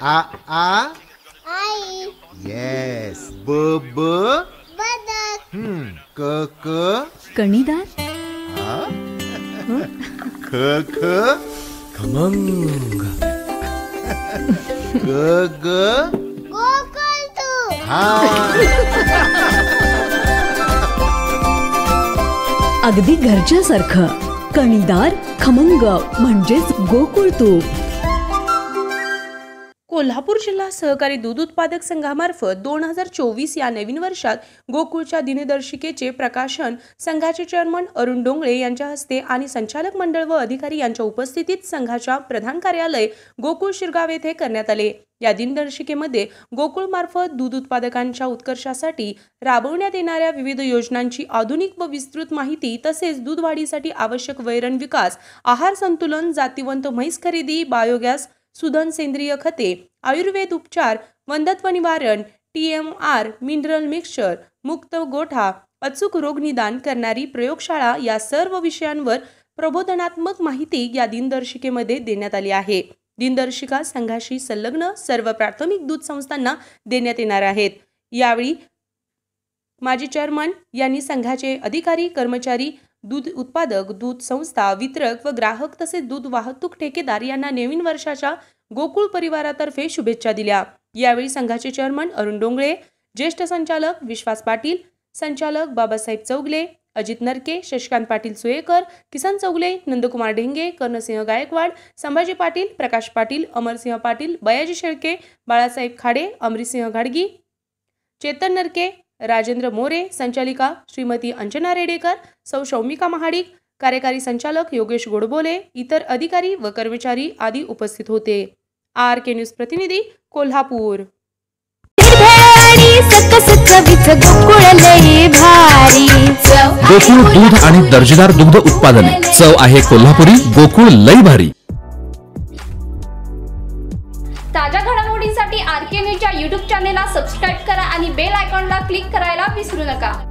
आ आई. Yes. ब ब बदक. क क कणीदार. ख ख खमंग. ग ग गोकुळतू. हा. अगदी घरच्यासारखं. कणीदार खमंग म्हणजेच गोकुळ तूप. कोल्हापूर जिल्हा सहकारी दूध उत्पादक संघामार्फत 2024 या नवीन वर्षात गोकुळच्या दिनदर्शिकेचे प्रकाशन संघाचे चेअरमन अरुण डोंगळे यांच्या हस्ते आणि संचालक मंडळ व अधिकारी यांच्या उपस्थितीत संघाच्या प्रधान कार्यालय गोकुळ शिरगाव येथे करण्यात आले. या दिनदर्शिकेमध्ये गोकुळमार्फत दूध उत्पादकांच्या उत्कर्षासाठी राबवण्यात येणाऱ्या विविध योजनांची आधुनिक व विस्तृत माहिती तसेच दूध वाढीसाठी आवश्यक वैरण विकास, आहार संतुलन, जातीवंत म्हैस खरेदी, बायोगॅस, सुधन सेंद्रिय खते, आयुर्वेद उपचार, वंधत्व निवारण, TMR, मिनरल मिक्सचर, मुक्त गोठा, अचूक रोग निदान करणारी प्रयोगशाळा या सर्व विषयांवर प्रबोधनात्मक माहिती या दिनदर्शिकेमध्ये देण्यात आली आहे. दिनदर्शिका संघाशी संलग्न सर्व प्राथमिक दूध संस्थांना देण्यात येणार आहेत. यावेळी माजी चेअरमन यांनी संघाचे अधिकारी, कर्मचारी, दूध उत्पादक, दूध संस्था, वितरक व ग्राहक तसेच दूध वाहतूक ठेकेदार यांना नवीन वर्षाच्या गोकुळ परिवारातर्फे शुभेच्छा दिल्या. यावेळी संघाचे चेअरमन अरुण डोंगळे, ज्येष्ठ संचालक विश्वास पाटील, संचालक बाबासाहेब चौगले, अजित नरके, शशिकांत पाटील सुयेकर, किसन चौगले, नंदकुमार ढेंगे, कर्णसिंह गायकवाड, संभाजी पाटील, प्रकाश पाटील, अमरसिंह पाटील, बयाजी शेळके, बाळासाहेब खाडे, अमरीसिंह घाडगी, चेतन नरके, राजेंद्र मोरे, संचालिका श्रीमती अंजना रेडेकर, सौ शौमिका महाडिक, कार्यकारी संचालक योगेश गोडबोले, इतर अधिकारी व कर्मचारी आदी उपस्थित होते. RK न्यूज प्रतिनिधी कोल्हापूर. गोकुळ दूध आणि दर्जेदार दुग्ध उत्पादने. चव आहे कोल्हापुरी. गोकुळ लई भारी. ताज्या घडामोडींसाठी RK न्यूजच्या YouTube चॅनेलला सबस्क्राईब करा आणि बेल आयकॉनला क्लिक करायला विसरू नका.